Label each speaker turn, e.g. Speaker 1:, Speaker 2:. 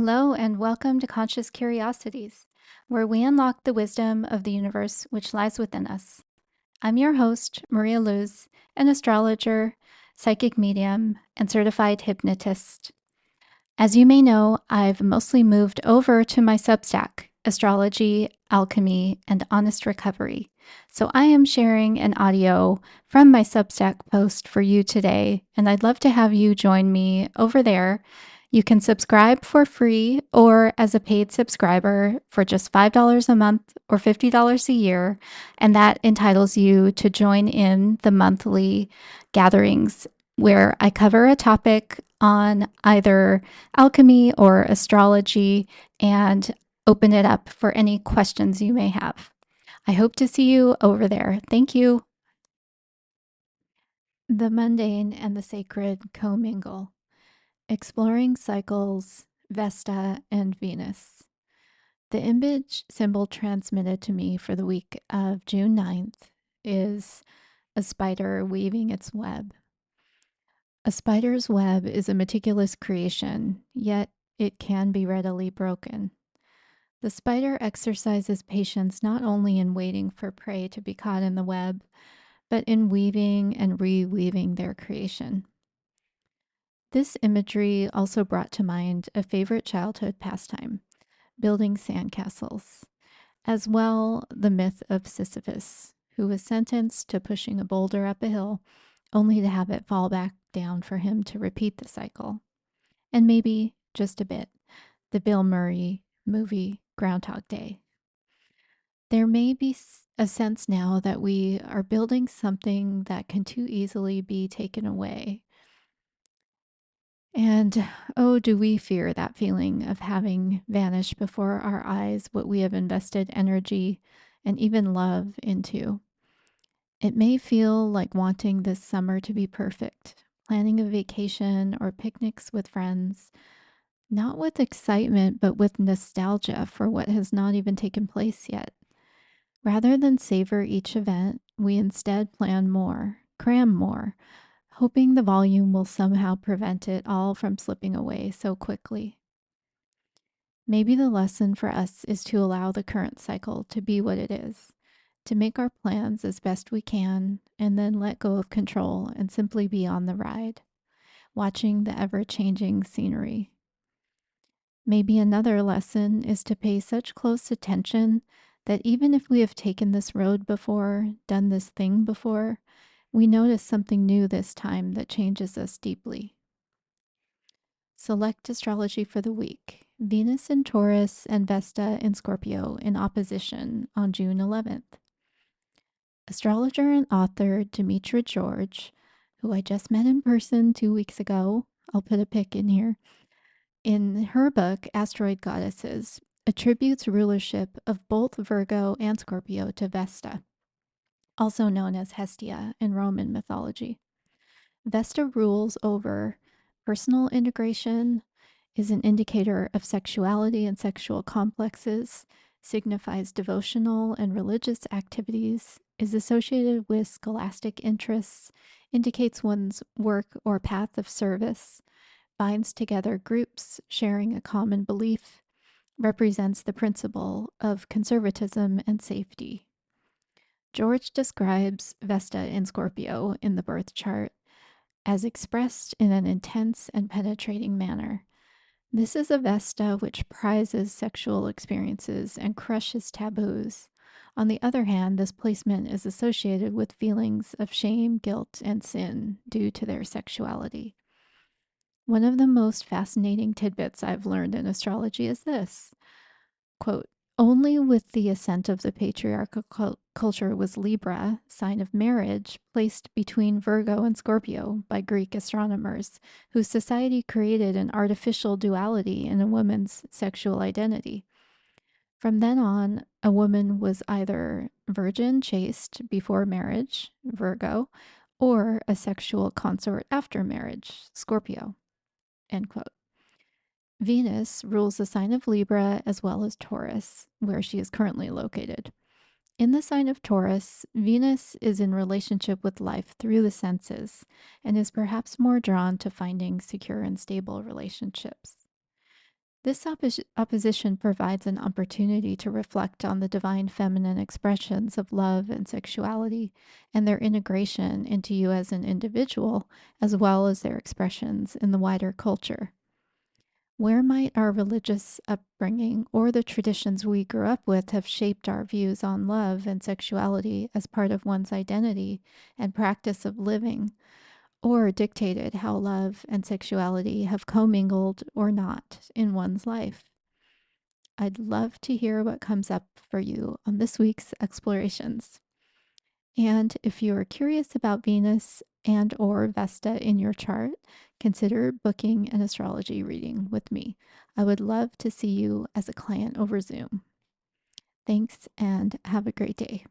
Speaker 1: Hello, and welcome to Conscious Curiosities, where we unlock the wisdom of the universe which lies within us. I'm your host, Maria Luz, an astrologer, psychic medium, and certified hypnotist. As you may know, I've mostly moved over to my Substack, Astrology, Alchemy, and Honest Recovery. So I am sharing an audio from my Substack post for you today, and I'd love to have you join me over there. You can subscribe for free or as a paid subscriber for just $5 a month or $50 a year, and that entitles you to join in the monthly gatherings where I cover a topic on either alchemy or astrology and open it up for any questions you may have. I hope to see you over there. Thank you. The mundane and the sacred co-mingle. Exploring cycles, Vesta and Venus. The image symbol transmitted to me for the week of June 9th is a spider weaving its web. A spider's web is a meticulous creation, yet it can be readily broken. The spider exercises patience not only in waiting for prey to be caught in the web, but in weaving and reweaving their creation. This imagery also brought to mind a favorite childhood pastime, building sandcastles, as well the myth of Sisyphus, who was sentenced to pushing a boulder up a hill only to have it fall back down for him to repeat the cycle. And maybe, just a bit, the Bill Murray movie Groundhog Day. There may be a sense now that we are building something that can too easily be taken away. And oh, do we fear that feeling of having vanished before our eyes what we have invested energy and even love into. It may feel like wanting this summer to be perfect, planning a vacation or picnics with friends, not with excitement, but with nostalgia for what has not even taken place yet. Rather than savor each event, we instead plan more, cram more, hoping the volume will somehow prevent it all from slipping away so quickly. Maybe the lesson for us is to allow the current cycle to be what it is, to make our plans as best we can, and then let go of control and simply be on the ride, watching the ever-changing scenery. Maybe another lesson is to pay such close attention that even if we have taken this road before, done this thing before, we notice something new this time that changes us deeply. Select astrology for the week. Venus in Taurus and Vesta in Scorpio in opposition on June 11th. Astrologer and author Demetra George, who I just met in person 2 weeks ago, I'll put a pic in here, in her book, Asteroid Goddesses, attributes rulership of both Virgo and Scorpio to Vesta, also known as Hestia in Roman mythology. Vesta rules over personal integration, is an indicator of sexuality and sexual complexes, signifies devotional and religious activities, is associated with scholastic interests, indicates one's work or path of service, binds together groups sharing a common belief, represents the principle of conservatism and safety. George describes Vesta in Scorpio in the birth chart as expressed in an intense and penetrating manner. This is a Vesta which prizes sexual experiences and crushes taboos. On the other hand, this placement is associated with feelings of shame, guilt, and sin due to their sexuality. One of the most fascinating tidbits I've learned in astrology is this, quote, only with the ascent of the patriarchal culture was Libra, sign of marriage, placed between Virgo and Scorpio by Greek astronomers, whose society created an artificial duality in a woman's sexual identity. From then on, a woman was either virgin, chaste before marriage, Virgo, or a sexual consort after marriage, Scorpio, end quote. Venus rules the sign of Libra as well as Taurus, where she is currently located. In the sign of Taurus, Venus is in relationship with life through the senses and is perhaps more drawn to finding secure and stable relationships. This opposition provides an opportunity to reflect on the divine feminine expressions of love and sexuality and their integration into you as an individual, as well as their expressions in the wider culture. Where might our religious upbringing or the traditions we grew up with have shaped our views on love and sexuality as part of one's identity and practice of living, or dictated how love and sexuality have commingled or not in one's life? I'd love to hear what comes up for you on this week's explorations. And if you are curious about Venus and or Vesta in your chart, consider booking an astrology reading with me. I would love to see you as a client over Zoom. Thanks and have a great day.